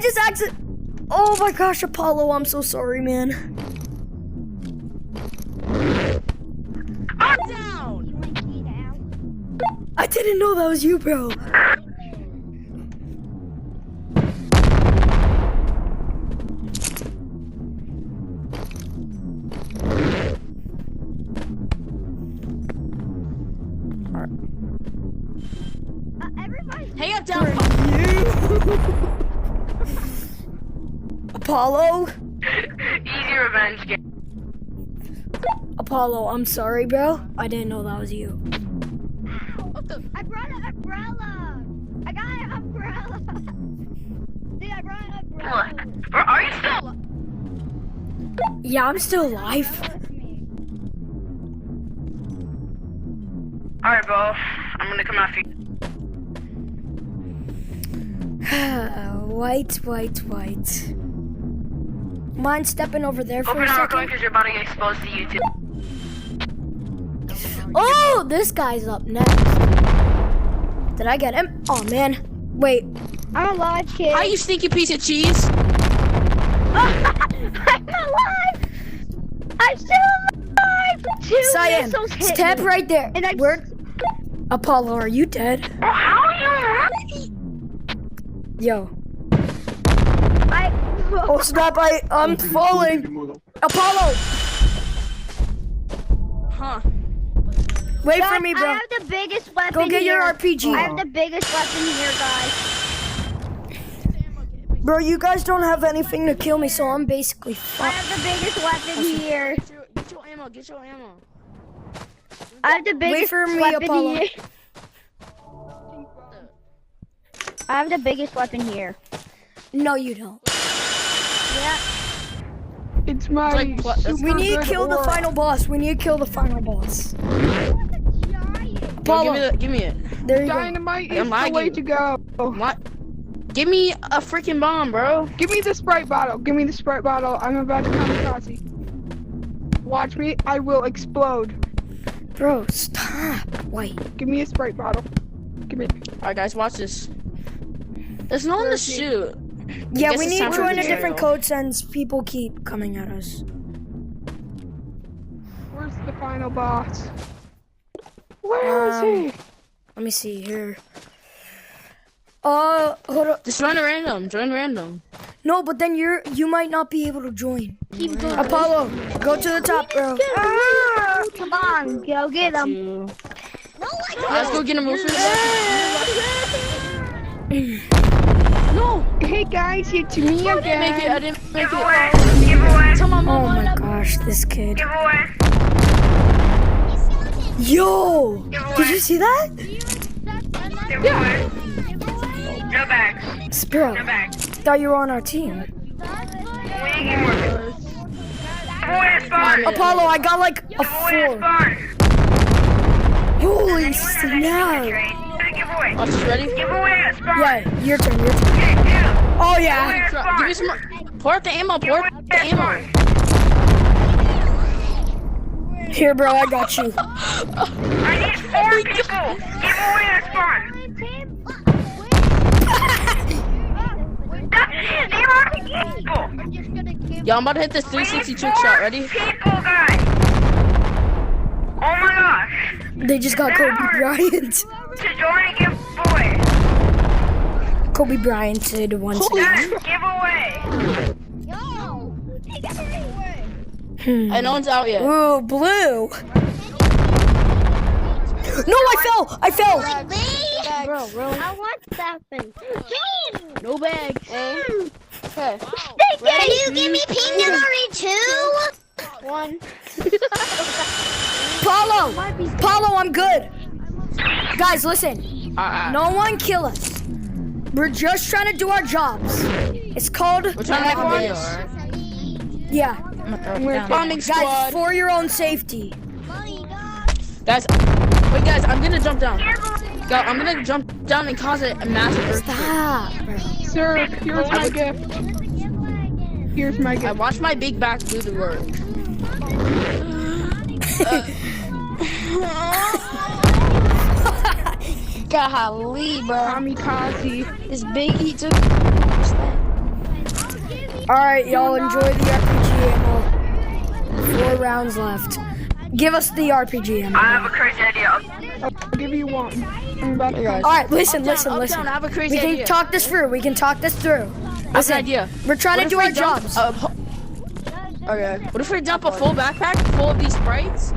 I just Oh my gosh, Apollo, I'm so sorry, man. I'm down. I didn't know that was you, bro. Hey, I'm down. Apollo? Easy revenge game. Apollo, I'm sorry, bro. I didn't know that was you. What the? I brought an umbrella. I got an umbrella. Dude, I brought an umbrella. Bro, are you still? Yeah, I'm still alive. Alright, bro. I'm gonna come after you. White. Mind stepping over there for Open a up second? because you're about to get exposed to YouTube. Oh, this guy's up next. Did I get him? Oh, man. Wait. I'm alive, kid. How you sneaky piece of cheese? I'm alive. I'm still alive. Two Cyan, missiles hit step me. right there. And I- Where? Apollo, are you dead? Oh, how are you ready? Yo. Oh, snap, I'm falling. Apollo, Huh? wait Guys, for me, I bro. have the biggest weapon Go get your here. RPG. I have the biggest weapon here, guys. Bro, you guys don't have anything to kill me, so I'm basically I fucked. have the biggest weapon here. Get your ammo. Get your ammo. I have the biggest for me, weapon Apollo. here. I have the biggest weapon here. No, you don't. Yeah. It's my Like, what- super We need to good kill the aura. final boss. We need to kill the final boss. Yo, Apollo, give me it. there you go. Dynamite I'm is the way lagging. to go. What? Give me a freaking bomb, bro. Give me the Sprite bottle. Give me the Sprite bottle. I'm about to kamikaze. Watch me. I will explode. Bro, stop. Wait. Give me a Sprite bottle. Give me. Alright, guys, watch this. There's no one to shoot. Yeah, guess we it's need time to for join a betrayal. different code since people keep coming at us. Where's the final boss? Where is he? Let me see here. Hold up. Just join random. Join random. No, but then you might not be able to join. Keep going. Apollo, go to the top, bro. Come on, go get him. Two. Let's go get him, Rufus. No! Hey guys, it's me I didn't make it. again. I didn't make it. Give away. Tell my Oh mom. my gosh, this kid. Give away. Yo! Did you see that? Give away. No bags. Bro, No bags. thought you were on our team. We need give away. Give away a spawn. Apollo, I got like a Give away a 4. spawn. Holy Anyone snap. Give away. Oh, she's ready? Give away a spawn. Yeah, your turn. Yeah. Oh Give yeah. away a spawn. Give me some more. Pour out the ammo. Give Pour away out the a ammo. spawn. Here, bro, I got you. I need 4 people. Give away a spawn. That's 0 people. Yo, I'm about to hit this 360 trick shot. Ready? People, guys. Oh my gosh. They just got Kobe Bryant. To join a giveaway. Kobe Bryant said once Guys, again. giveaway. And no one's out yet. Ooh, blue. No, I fell. Bro, really? I want something. No bags. Okay. Can you give me Pingalery too? One. Paulo, I'm good. Guys, listen. No one kill us. We're just trying to do our jobs. It's called We're trying to make a video, alright? yeah. Bombing Guys, squad. for your own safety. Guys, wait, guys, I'm gonna jump down. Go, I'm gonna jump down and cause a massive earthquake. Stop. Sir, here's my gift. Here's my I gift. watched my big back do the work. Golly, bro. Kamikaze. This big, he took. All right, y'all enjoy the RPG ammo. 4 rounds left. Give us the RPG ammo. I have a crazy idea. I'll give you one. I'm about to guys. All right, listen. Uptown, I have a crazy We can idea. talk this through. Listen, idea. we're trying to What do if our we jump jobs. Okay. What if we dump a full backpack full of these sprites